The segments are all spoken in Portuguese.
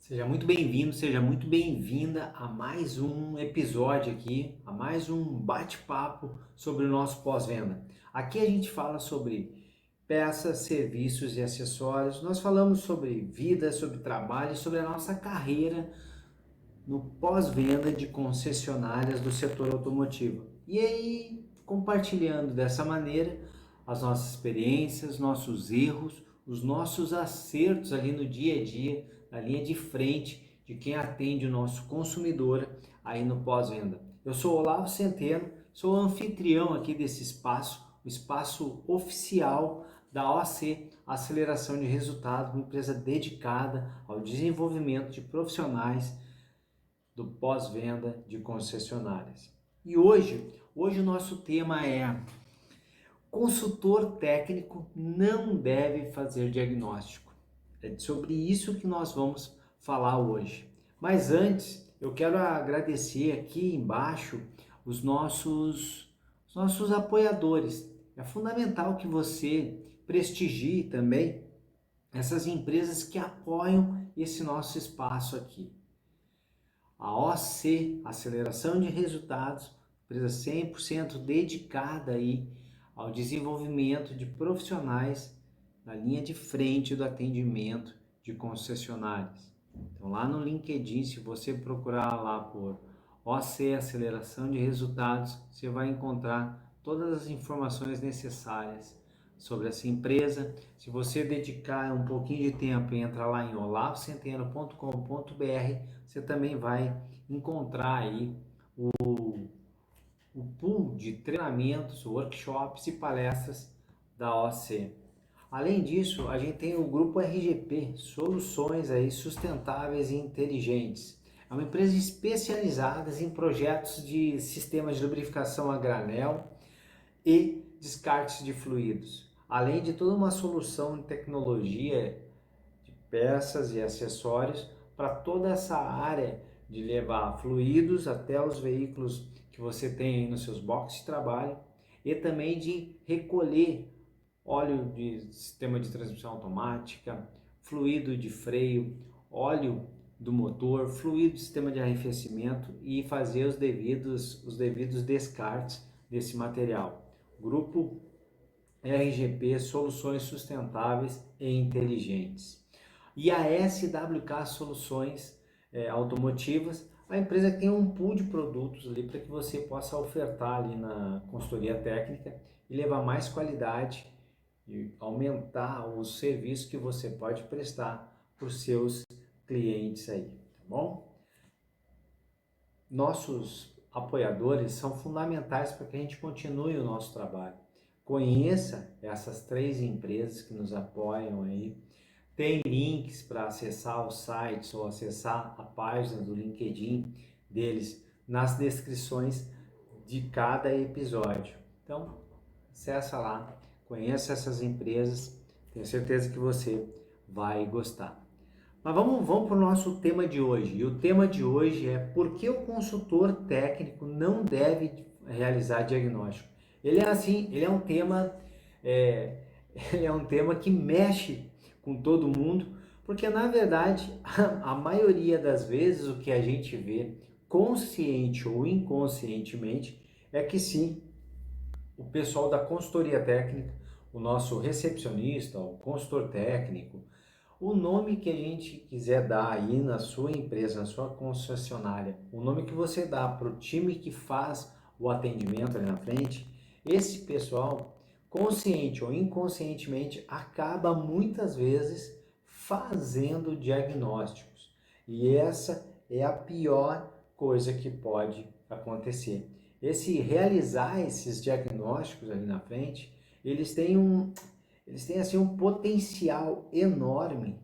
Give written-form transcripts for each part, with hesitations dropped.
Seja muito bem-vindo, seja muito bem-vinda a mais um episódio aqui, a mais um bate-papo sobre o nosso pós-venda. Aqui a gente fala sobre peças, serviços e acessórios. Nós falamos sobre vida, sobre trabalho, sobre a nossa carreira no pós-venda de concessionárias do setor automotivo. E aí, compartilhando dessa maneira as nossas experiências, nossos erros, os nossos acertos ali no dia a dia, na linha de frente de quem atende o nosso consumidor aí no pós-venda. Eu sou Olavo Centeno, sou o anfitrião aqui desse espaço, o espaço oficial da OC Aceleração de Resultados, uma empresa dedicada ao desenvolvimento de profissionais do pós-venda de concessionárias. E hoje o nosso tema é: consultor técnico não deve fazer diagnóstico. É sobre isso que nós vamos falar hoje. Mas antes, eu quero agradecer aqui embaixo os nossos apoiadores. É fundamental que você prestigie também essas empresas que apoiam esse nosso espaço aqui. A OC, Aceleração de Resultados, empresa 100% dedicada aí ao desenvolvimento de profissionais na linha de frente do atendimento de concessionárias. Então lá no LinkedIn, se você procurar lá por OC Aceleração de Resultados, você vai encontrar todas as informações necessárias sobre essa empresa. Se você dedicar um pouquinho de tempo e entrar lá em olavocenteno.com.br, você também vai encontrar aí o pool de treinamentos, workshops e palestras da OC. Além disso, a gente tem o grupo RGP, Soluções aí Sustentáveis e Inteligentes. É uma empresa especializada em projetos de sistemas de lubrificação a granel e descartes de fluidos, além de toda uma solução de tecnologia de peças e acessórios para toda essa área de levar fluidos até os veículos que você tem aí nos seus boxes de trabalho e também de recolher óleo de sistema de transmissão automática, fluido de freio, óleo do motor, fluido do sistema de arrefecimento e fazer os devidos descartes desse material. Grupo RGP, Soluções Sustentáveis e Inteligentes. E a SWK Soluções Automotivas, a empresa tem um pool de produtos ali para que você possa ofertar ali na consultoria técnica e levar mais qualidade e aumentar o serviço que você pode prestar para os seus clientes aí, tá bom? Nossos apoiadores são fundamentais para que a gente continue o nosso trabalho. Conheça essas 3 empresas que nos apoiam aí. Tem links para acessar os sites ou acessar a página do LinkedIn deles nas descrições de cada episódio. Então, acessa lá, conheça essas empresas, tenho certeza que você vai gostar. Mas vamos para o nosso tema de hoje. E o tema de hoje é: por que o consultor técnico não deve realizar diagnóstico? Ele é um tema, é, ele é um tema que mexe com todo mundo, porque na verdade a maioria das vezes o que a gente vê, consciente ou inconscientemente, é que sim, o pessoal da consultoria técnica, o nosso recepcionista, o consultor técnico, o nome que a gente quiser dar aí na sua empresa, na sua concessionária, o nome que você dá para o time que faz o atendimento ali na frente, esse pessoal, consciente ou inconscientemente, acaba muitas vezes fazendo diagnósticos. E essa é a pior coisa que pode acontecer. Realizar esses diagnósticos ali na frente, eles têm assim um potencial enorme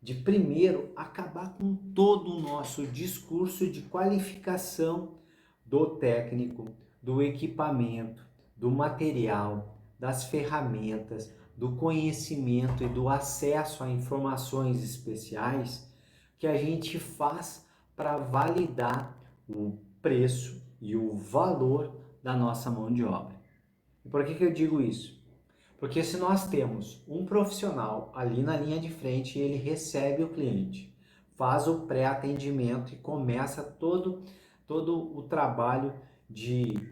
de primeiro acabar com todo o nosso discurso de qualificação do técnico, do equipamento, do material, das ferramentas, do conhecimento e do acesso a informações especiais que a gente faz para validar o preço e o valor da nossa mão de obra. E por que eu digo isso? Porque se nós temos um profissional ali na linha de frente e ele recebe o cliente, faz o pré-atendimento e começa todo o trabalho de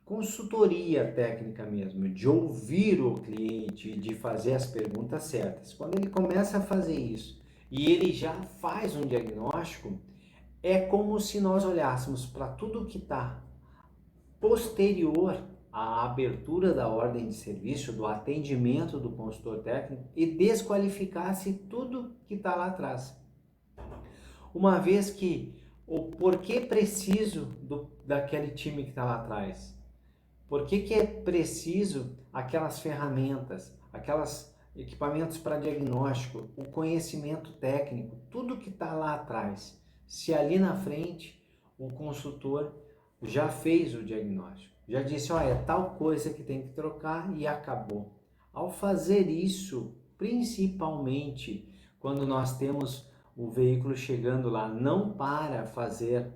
consultoria técnica mesmo, de ouvir o cliente, de fazer as perguntas certas. Quando ele começa a fazer isso e ele já faz um diagnóstico, é como se nós olhássemos para tudo que está posterior à abertura da ordem de serviço, do atendimento do consultor técnico e desqualificasse tudo que está lá atrás. Uma vez que o porquê preciso daquele time que está lá atrás? Por que é preciso aquelas ferramentas, aquelas equipamentos para diagnóstico, o conhecimento técnico, tudo que está lá atrás? Se ali na frente o consultor já fez o diagnóstico, já disse, olha, é tal coisa que tem que trocar e acabou. Ao fazer isso, principalmente quando nós temos o veículo chegando lá, não para fazer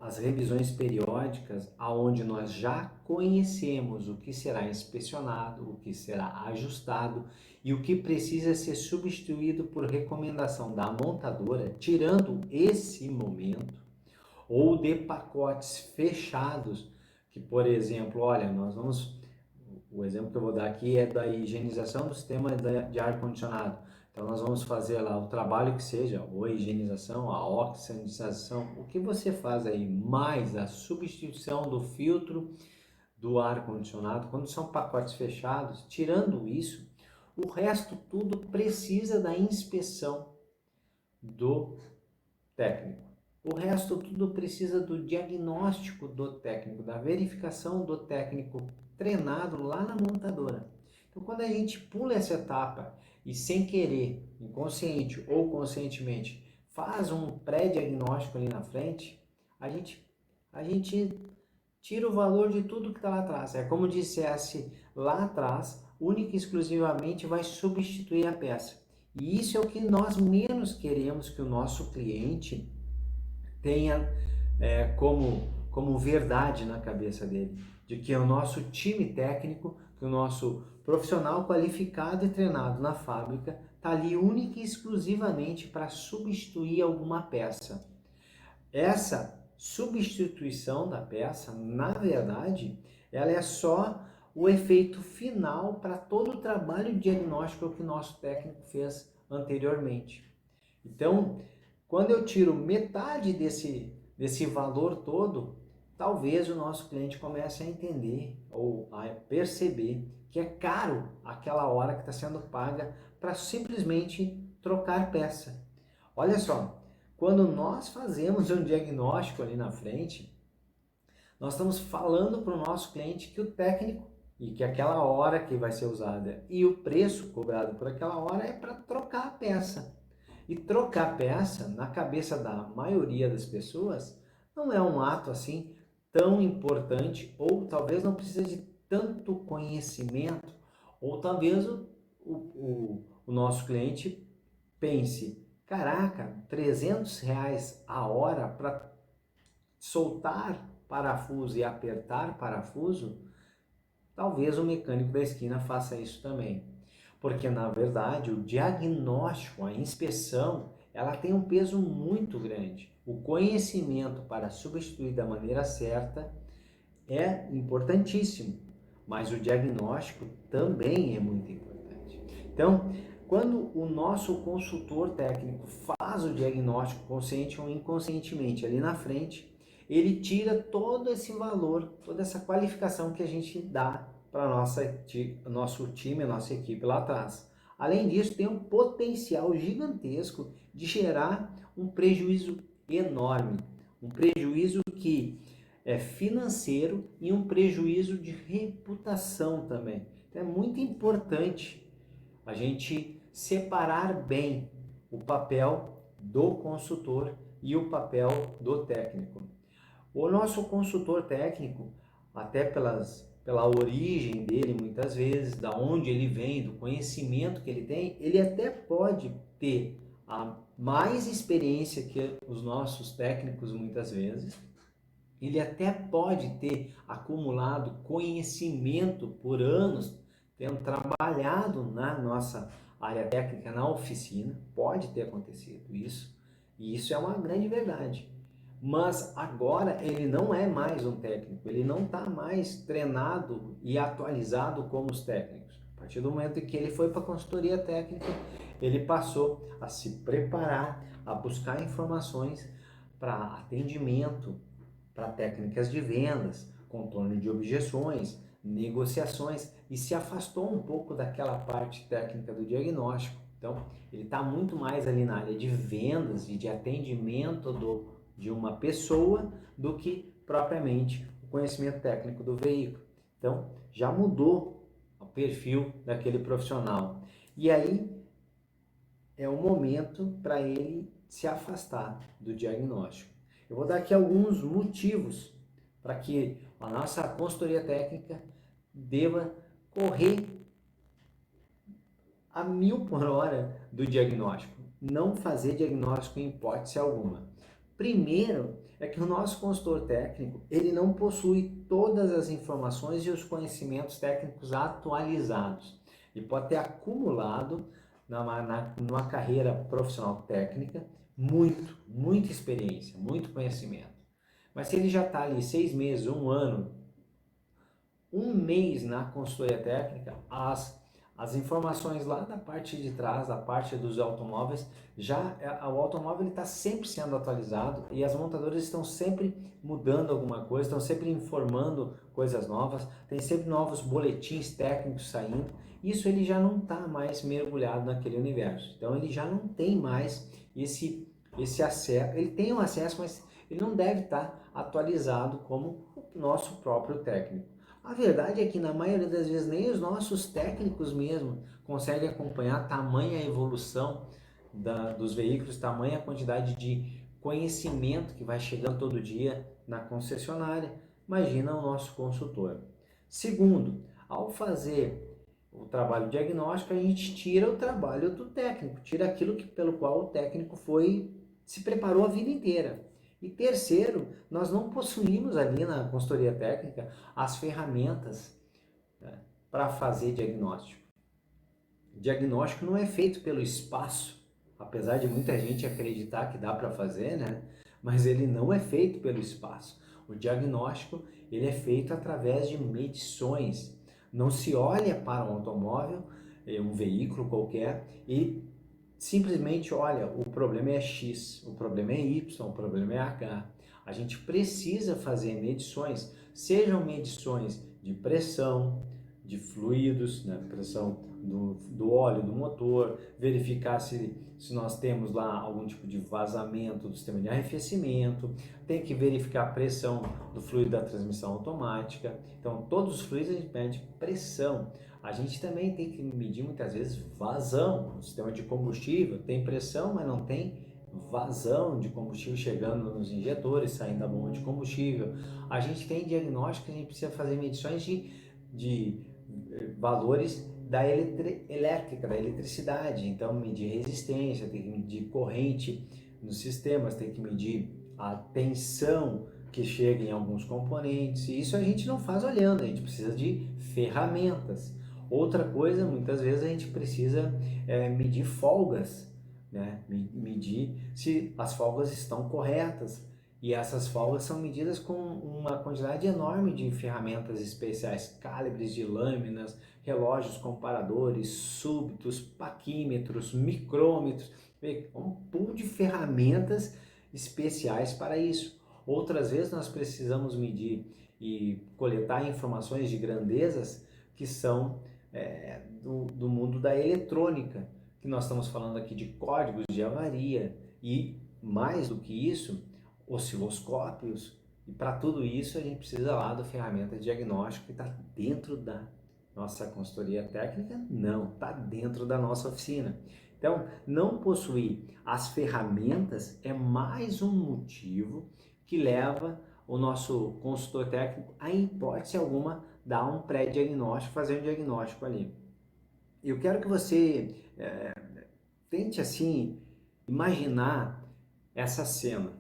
as revisões periódicas, aonde nós já conhecemos o que será inspecionado, o que será ajustado e o que precisa ser substituído por recomendação da montadora, tirando esse momento, ou de pacotes fechados, que, por exemplo, olha, o exemplo que eu vou dar aqui é da higienização do sistema de ar-condicionado. Então nós vamos fazer lá o trabalho que seja, ou a higienização, a oxigenização, o que você faz aí, mais a substituição do filtro do ar-condicionado, quando são pacotes fechados, tirando isso, o resto tudo precisa da inspeção do técnico. O resto tudo precisa do diagnóstico do técnico, da verificação do técnico treinado lá na montadora. Então, quando a gente pula essa etapa e sem querer, inconsciente ou conscientemente, faz um pré-diagnóstico ali na frente, a gente tira o valor de tudo que está lá atrás. É como dissesse lá atrás, única e exclusivamente vai substituir a peça. E isso é o que nós menos queremos que o nosso cliente tenha como verdade na cabeça dele, de que o nosso time técnico, que o nosso profissional qualificado e treinado na fábrica está ali única e exclusivamente para substituir alguma peça. Essa substituição da peça, na verdade, ela é só o efeito final para todo o trabalho diagnóstico que o nosso técnico fez anteriormente. Então, quando eu tiro metade desse valor todo, talvez o nosso cliente comece a entender ou a perceber que é caro aquela hora que está sendo paga para simplesmente trocar peça. Olha só, quando nós fazemos um diagnóstico ali na frente, nós estamos falando para o nosso cliente que o técnico e que aquela hora que vai ser usada e o preço cobrado por aquela hora é para trocar a peça. E trocar peça, na cabeça da maioria das pessoas, não é um ato assim tão importante, ou talvez não precise de tanto conhecimento, ou talvez o nosso cliente pense, caraca, R$ 300 a hora para soltar parafuso e apertar parafuso, talvez o mecânico da esquina faça isso também. Porque, na verdade, o diagnóstico, a inspeção, ela tem um peso muito grande. O conhecimento para substituir da maneira certa é importantíssimo, mas o diagnóstico também é muito importante. Então, quando o nosso consultor técnico faz o diagnóstico consciente ou inconscientemente ali na frente, ele tira todo esse valor, toda essa qualificação que a gente dá para nosso time, a nossa equipe lá atrás. Além disso, tem um potencial gigantesco de gerar um prejuízo enorme, um prejuízo que é financeiro e um prejuízo de reputação também. Então é muito importante a gente separar bem o papel do consultor e o papel do técnico. O nosso consultor técnico, até pela origem dele, muitas vezes, da onde ele vem, do conhecimento que ele tem, ele até pode ter a mais experiência que os nossos técnicos muitas vezes, ele até pode ter acumulado conhecimento por anos, tendo trabalhado na nossa área técnica na oficina, pode ter acontecido isso, e isso é uma grande verdade. Mas agora ele não é mais um técnico, ele não está mais treinado e atualizado como os técnicos. A partir do momento em que ele foi para a consultoria técnica, ele passou a se preparar, a buscar informações para atendimento, para técnicas de vendas, contorno de objeções, negociações, e se afastou um pouco daquela parte técnica do diagnóstico. Então, ele está muito mais ali na área de vendas e de atendimento de uma pessoa do que propriamente o conhecimento técnico do veículo. Então, já mudou o perfil daquele profissional. E aí é o momento para ele se afastar do diagnóstico. Eu vou dar aqui alguns motivos para que a nossa consultoria técnica deva correr a 1000 por hora do diagnóstico. Não fazer diagnóstico em hipótese alguma. Primeiro, é que o nosso consultor técnico, ele não possui todas as informações e os conhecimentos técnicos atualizados. Ele pode ter acumulado numa carreira profissional técnica muita experiência, muito conhecimento. Mas se ele já está ali 6 meses, 1 ano, 1 mês na consultoria técnica, as informações lá da parte de trás, da parte dos automóveis, o automóvel está sempre sendo atualizado e as montadoras estão sempre mudando alguma coisa, estão sempre informando coisas novas, tem sempre novos boletins técnicos saindo. Isso ele já não está mais mergulhado naquele universo. Então ele já não tem mais esse acesso. Ele tem um acesso, mas ele não deve estar atualizado como o nosso próprio técnico. A verdade é que na maioria das vezes nem os nossos técnicos mesmo conseguem acompanhar tamanha evolução dos veículos, tamanha quantidade de conhecimento que vai chegando todo dia na concessionária. Imagina o nosso consultor. Segundo, ao fazer o trabalho diagnóstico, a gente tira o trabalho do técnico, tira aquilo pelo qual o técnico se preparou a vida inteira. E terceiro, nós não possuímos ali na consultoria técnica as ferramentas, né, para fazer diagnóstico. Diagnóstico não é feito pelo espaço, apesar de muita gente acreditar que dá para fazer, né? Mas ele não é feito pelo espaço. O diagnóstico ele é feito através de medições. Não se olha para um automóvel, um veículo qualquer, e simplesmente, olha, o problema é X, o problema é Y, o problema é H. A gente precisa fazer medições, sejam medições de pressão, de fluidos, né, pressão do óleo do motor, verificar se nós temos lá algum tipo de vazamento do sistema de arrefecimento, tem que verificar a pressão do fluido da transmissão automática. Então, todos os fluidos a gente mede pressão. A gente também tem que medir muitas vezes vazão. O sistema de combustível tem pressão, mas não tem vazão de combustível chegando nos injetores, saindo da bomba de combustível. A gente tem diagnóstico, a gente precisa fazer medições de valores da elétrica, da eletricidade. Então, medir resistência, tem que medir corrente nos sistemas, tem que medir a tensão que chega em alguns componentes. E isso a gente não faz olhando, a gente precisa de ferramentas. Outra coisa, muitas vezes a gente precisa medir folgas, né? Medir se as folgas estão corretas. E essas folgas são medidas com uma quantidade enorme de ferramentas especiais, calibres de lâminas, relógios comparadores, súbitos, paquímetros, micrômetros, um pool de ferramentas especiais para isso. Outras vezes nós precisamos medir e coletar informações de grandezas que são do mundo da eletrônica, que nós estamos falando aqui de códigos de avaria e, mais do que isso, osciloscópios. E para tudo isso a gente precisa lá da ferramenta de diagnóstico que está dentro da nossa consultoria técnica? Não, está dentro da nossa oficina. Então, não possuir as ferramentas é mais um motivo que leva o nosso consultor técnico a, em hipótese alguma, dar um pré-diagnóstico, fazer um diagnóstico ali. Eu quero que você tente assim imaginar essa cena.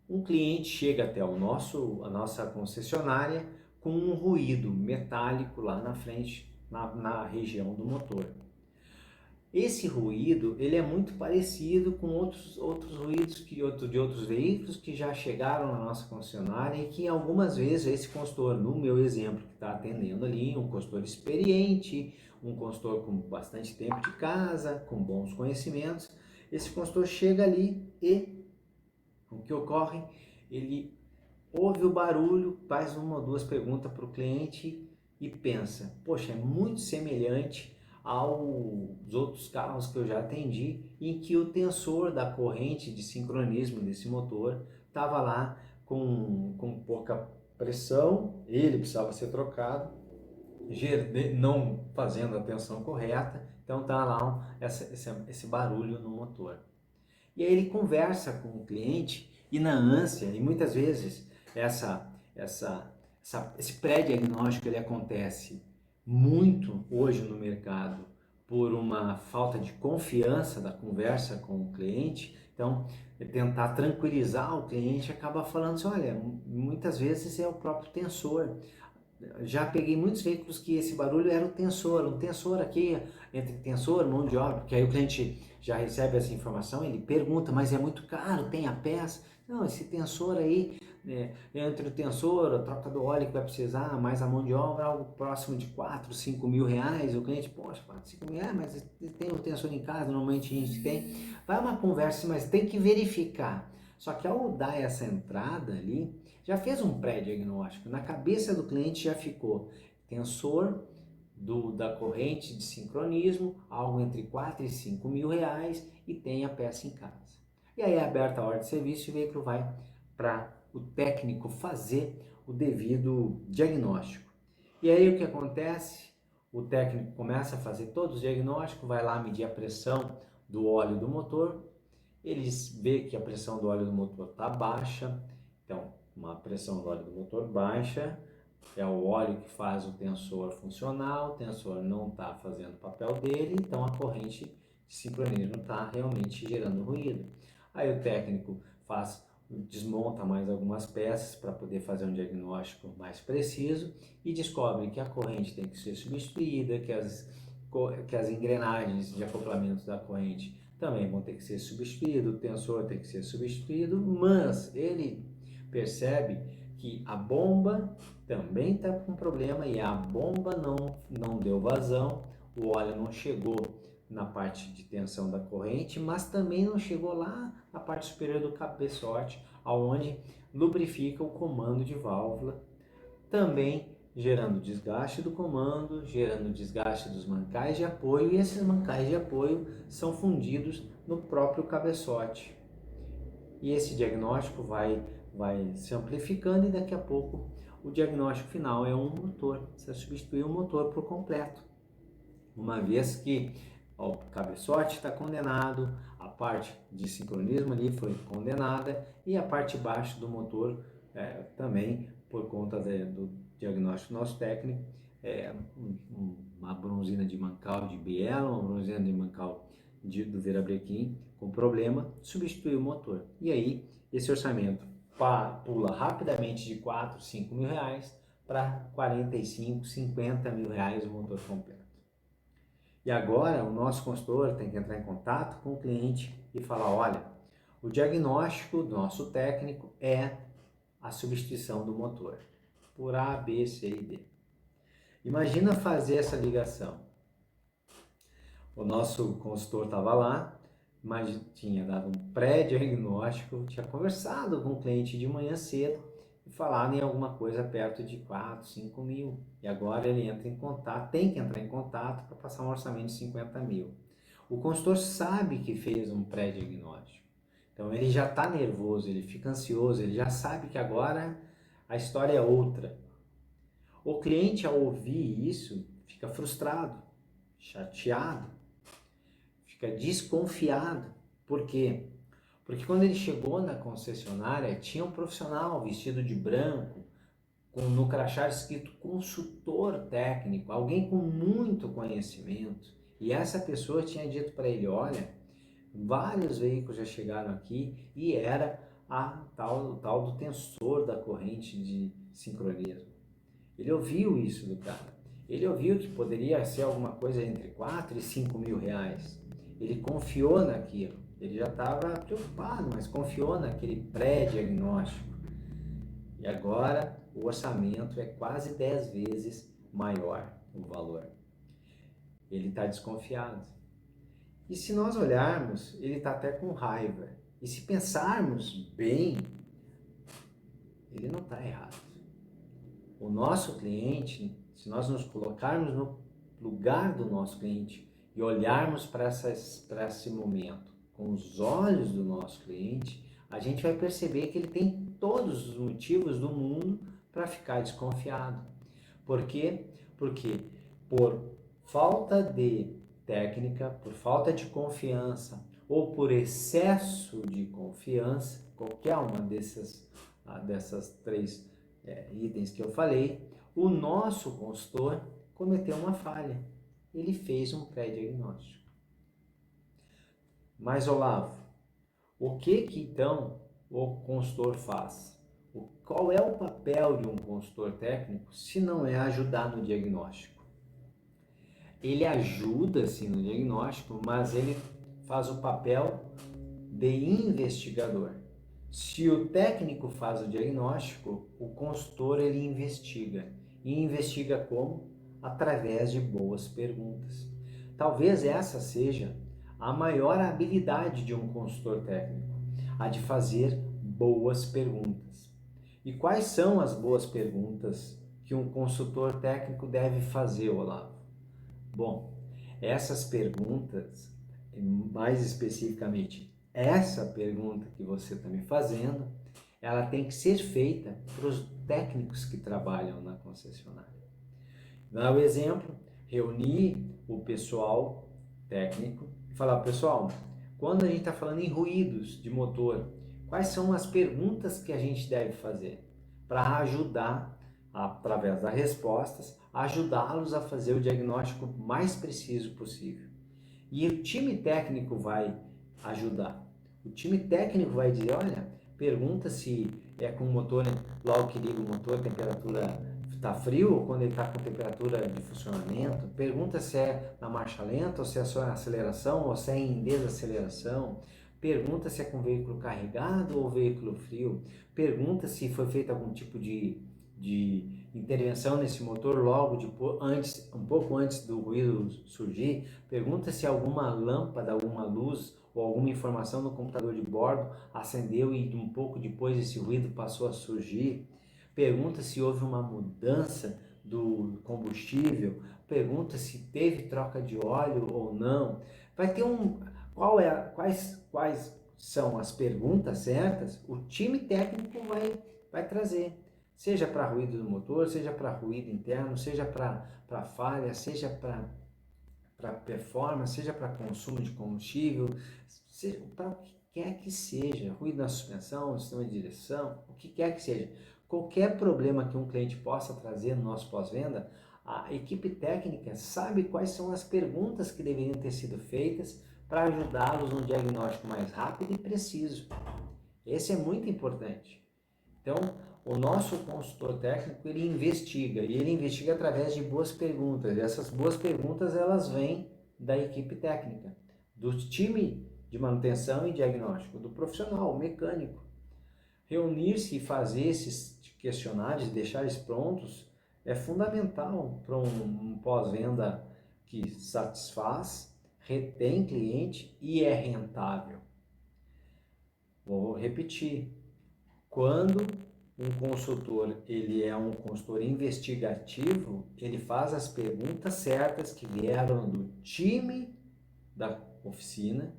Um cliente chega até a nossa concessionária com um ruído metálico lá na frente, na região do motor. Esse ruído, ele é muito parecido com outros ruídos de outros veículos que já chegaram na nossa concessionária e que algumas vezes esse consultor, no meu exemplo que está atendendo ali, um consultor experiente, um consultor com bastante tempo de casa, com bons conhecimentos, esse consultor chega ali e o que ocorre? Ele ouve o barulho, faz uma ou duas perguntas para o cliente e pensa, poxa, é muito semelhante aos outros carros que eu já atendi, em que o tensor da corrente de sincronismo desse motor estava lá com pouca pressão, ele precisava ser trocado, não fazendo a tensão correta, então está lá esse barulho no motor. E aí ele conversa com o cliente e na ânsia, e muitas vezes esse pré-diagnóstico ele acontece muito hoje no mercado por uma falta de confiança da conversa com o cliente. Então, tentar tranquilizar o cliente acaba falando assim, olha, muitas vezes é o próprio tensor. Já peguei muitos veículos que esse barulho era um tensor aqui, entre tensor, mão de obra, porque aí o cliente já recebe essa informação, ele pergunta, mas é muito caro, tem a peça? Não, esse tensor aí, entre o tensor, a troca do óleo que vai precisar, mais a mão de obra, algo próximo de 4, 5 mil reais, o cliente, poxa, 4, 5 mil reais, mas tem o tensor em casa, normalmente a gente tem. Vai uma conversa, mas tem que verificar. Só que ao dar essa entrada ali, já fez um pré-diagnóstico, na cabeça do cliente já ficou tensor da corrente de sincronismo, algo entre 4 e 5 mil reais e tem a peça em casa. E aí é aberta a ordem de serviço e o veículo vai para o técnico fazer o devido diagnóstico. E aí o que acontece? O técnico começa a fazer todos os diagnósticos, vai lá medir a pressão do óleo do motor, eles vê que a pressão do óleo do motor está baixa, então uma pressão do óleo do motor baixa é o óleo que faz o tensor funcionar, o tensor não está fazendo o papel dele, então a corrente de sincronismo está realmente gerando ruído. Aí o técnico desmonta mais algumas peças para poder fazer um diagnóstico mais preciso e descobre que a corrente tem que ser substituída, que as engrenagens de acoplamento da corrente também vão ter que ser substituídos, o tensor tem que ser substituído, mas ele percebe que a bomba também está com problema e a bomba não deu vazão, o óleo não chegou na parte de tensão da corrente, mas também não chegou lá na parte superior do cabeçote, aonde lubrifica o comando de válvula, também gerando desgaste do comando, gerando desgaste dos mancais de apoio, e esses mancais de apoio são fundidos no próprio cabeçote. E esse diagnóstico vai se amplificando e daqui a pouco o diagnóstico final é um motor, você substitui o motor por completo. Uma vez que o cabeçote está condenado, a parte de sincronismo ali foi condenada e a parte de baixo do motor também por conta do diagnóstico nosso técnico, uma bronzina de mancal de biela, uma bronzina de mancal do Verabrequim com problema, substitui o motor. E aí esse orçamento pula rapidamente de 4, 5 mil reais para 45, 50 mil reais o motor completo. E agora o nosso consultor tem que entrar em contato com o cliente e falar, olha, o diagnóstico do nosso técnico é a substituição do motor por A, B, C e D. Imagina fazer essa ligação. O nosso consultor estava lá, mas tinha dado um pré-diagnóstico, tinha conversado com o cliente de manhã cedo e falado em alguma coisa perto de 4, 5 mil. E agora ele entra em contato, tem que entrar em contato para passar um orçamento de 50 mil. O consultor sabe que fez um pré-diagnóstico. Então ele já está nervoso, ele fica ansioso, ele já sabe que agora a história é outra. O cliente, ao ouvir isso, fica frustrado, chateado, fica desconfiado. Por quê? Porque quando ele chegou na concessionária, tinha um profissional vestido de branco, no crachá escrito consultor técnico, alguém com muito conhecimento. E essa pessoa tinha dito para ele, olha, vários veículos já chegaram aqui e era o tal do tensor da corrente de sincronismo. Ele ouviu isso do cara. Ele ouviu que poderia ser alguma coisa entre 4 e 5 mil reais. Ele confiou naquilo. Ele já estava preocupado, mas confiou naquele pré-diagnóstico. E agora o orçamento é quase 10 vezes maior o valor. Ele está desconfiado. E se nós olharmos, ele está até com raiva. E se pensarmos bem, ele não está errado. O nosso cliente, se nós nos colocarmos no lugar do nosso cliente e olharmos para esse momento com os olhos do nosso cliente, a gente vai perceber que ele tem todos os motivos do mundo para ficar desconfiado. Por quê? Porque por falta de técnica, por falta de confiança ou por excesso de confiança, qualquer uma dessas três itens que eu falei, o nosso consultor cometeu uma falha. Ele fez um pré-diagnóstico. Mas, Olavo, o que então o consultor faz? Qual é o papel de um consultor técnico se não é ajudar no diagnóstico? Ele ajuda sim no diagnóstico, mas ele faz o papel de investigador. Se o técnico faz o diagnóstico, o consultor ele investiga. E investiga como? Através de boas perguntas. Talvez essa seja a maior habilidade de um consultor técnico, a de fazer boas perguntas. E quais são as boas perguntas que um consultor técnico deve fazer, Olavo? Bom, essas perguntas, mais especificamente, essa pergunta que você está me fazendo, ela tem que ser feita para os técnicos que trabalham na concessionária. Dá o exemplo, reunir o pessoal técnico e falar, pessoal, quando a gente está falando em ruídos de motor, quais são as perguntas que a gente deve fazer para ajudar, através das respostas, ajudá-los a fazer o diagnóstico mais preciso possível. E o time técnico vai ajudar. O time técnico vai dizer, olha, pergunta se é com o motor, logo que liga o motor, a temperatura está frio ou quando ele está com temperatura de funcionamento. Pergunta se é na marcha lenta ou se é só em aceleração ou se é em desaceleração. Pergunta se é com veículo carregado ou veículo frio. Pergunta se foi feito algum tipo de intervenção nesse motor logo antes, um pouco antes do ruído surgir. Pergunta se alguma lâmpada, alguma luz ou alguma informação no computador de bordo acendeu e um pouco depois esse ruído passou a surgir. Pergunta se houve uma mudança do combustível. Pergunta se teve troca de óleo ou não. Vai ter quais são as perguntas certas? O time técnico vai trazer. Seja para ruído do motor, seja para ruído interno, seja para falha, seja para performance, seja para consumo de combustível, seja para o que quer que seja, ruído na suspensão, no sistema de direção, o que quer que seja. Qualquer problema que um cliente possa trazer no nosso pós-venda, a equipe técnica sabe quais são as perguntas que deveriam ter sido feitas para ajudá-los num diagnóstico mais rápido e preciso. Esse é muito importante. Então, o nosso consultor técnico, ele investiga, e ele investiga através de boas perguntas. E essas boas perguntas, elas vêm da equipe técnica, do time de manutenção e diagnóstico, do profissional, o mecânico. Reunir-se e fazer esses questionários, deixar eles prontos, é fundamental para um pós-venda que satisfaz, retém cliente e é rentável. Vou repetir. Quando um consultor, ele é um consultor investigativo, ele faz as perguntas certas que vieram do time da oficina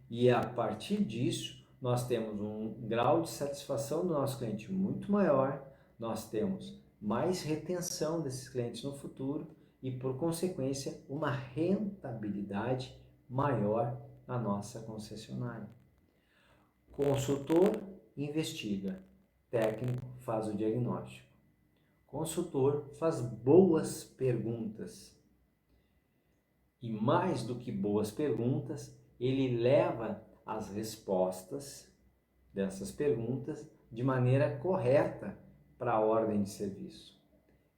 e a partir disso nós temos um grau de satisfação do nosso cliente muito maior, nós temos mais retenção desses clientes no futuro e, por consequência, uma rentabilidade maior na nossa concessionária. Consultor investiga, técnico faz o diagnóstico. Consultor faz boas perguntas. E mais do que boas perguntas, ele leva as respostas dessas perguntas de maneira correta para a ordem de serviço.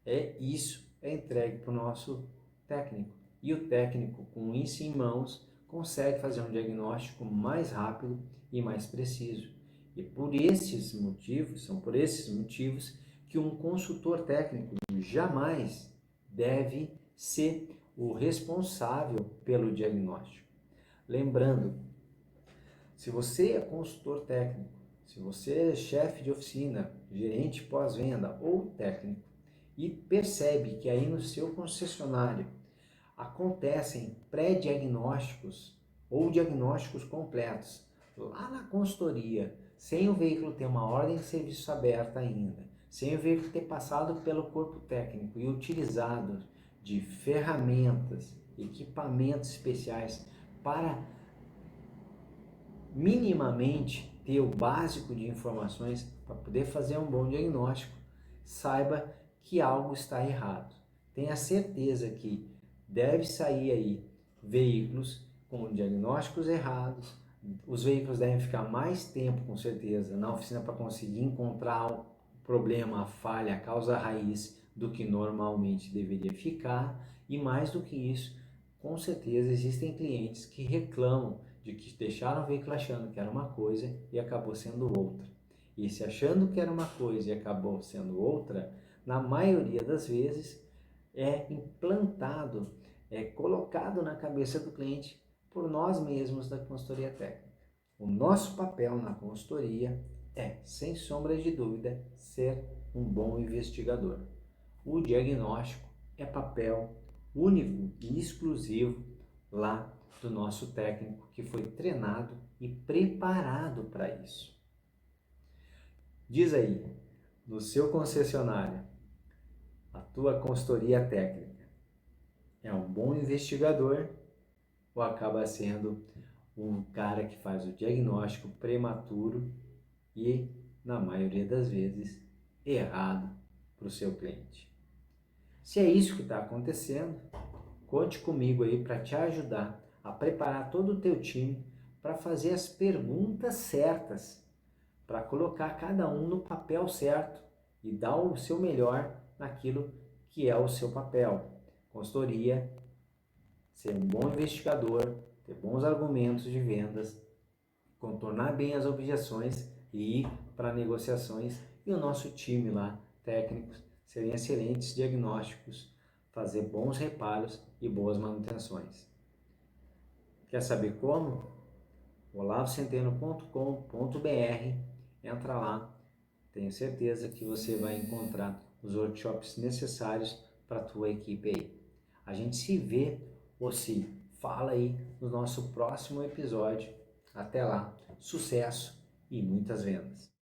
É isso é entregue para o nosso técnico. E o técnico, com isso em mãos, consegue fazer um diagnóstico mais rápido e mais preciso. E são por esses motivos que um consultor técnico jamais deve ser o responsável pelo diagnóstico. Lembrando, se você é consultor técnico, se você é chefe de oficina, gerente pós-venda ou técnico e percebe que aí no seu concessionário acontecem pré-diagnósticos ou diagnósticos completos lá na consultoria, sem o veículo ter uma ordem de serviço aberta ainda, sem o veículo ter passado pelo corpo técnico e utilizado de ferramentas, equipamentos especiais para minimamente ter o básico de informações para poder fazer um bom diagnóstico, saiba que algo está errado. Tenha certeza que deve sair aí veículos com diagnósticos errados, os veículos devem ficar mais tempo, com certeza, na oficina para conseguir encontrar o problema, a falha, a causa raiz do que normalmente deveria ficar, e mais do que isso, com certeza existem clientes que reclamam de que deixaram o veículo achando que era uma coisa e acabou sendo outra. E se achando que era uma coisa e acabou sendo outra, na maioria das vezes é implantado, é colocado na cabeça do cliente por nós mesmos da consultoria técnica. O nosso papel na consultoria é, sem sombra de dúvida, ser um bom investigador. O diagnóstico é papel único e exclusivo lá do nosso técnico que foi treinado e preparado para isso. Diz aí, no seu concessionário, a tua consultoria técnica é um bom investigador ou acaba sendo um cara que faz o diagnóstico prematuro e, na maioria das vezes, errado para o seu cliente? Se é isso que está acontecendo, conte comigo aí para te ajudar a preparar todo o teu time para fazer as perguntas certas, para colocar cada um no papel certo e dar o seu melhor naquilo que é o seu papel. Consultoria, ser um bom investigador, ter bons argumentos de vendas, contornar bem as objeções e ir para negociações, e o nosso time lá, técnicos, serem excelentes diagnósticos, fazer bons reparos e boas manutenções. Quer saber como? olavocenteno.com.br, entra lá, tenho certeza que você vai encontrar os workshops necessários para a tua equipe aí. A gente se vê ou se fala aí no nosso próximo episódio. Até lá, sucesso e muitas vendas!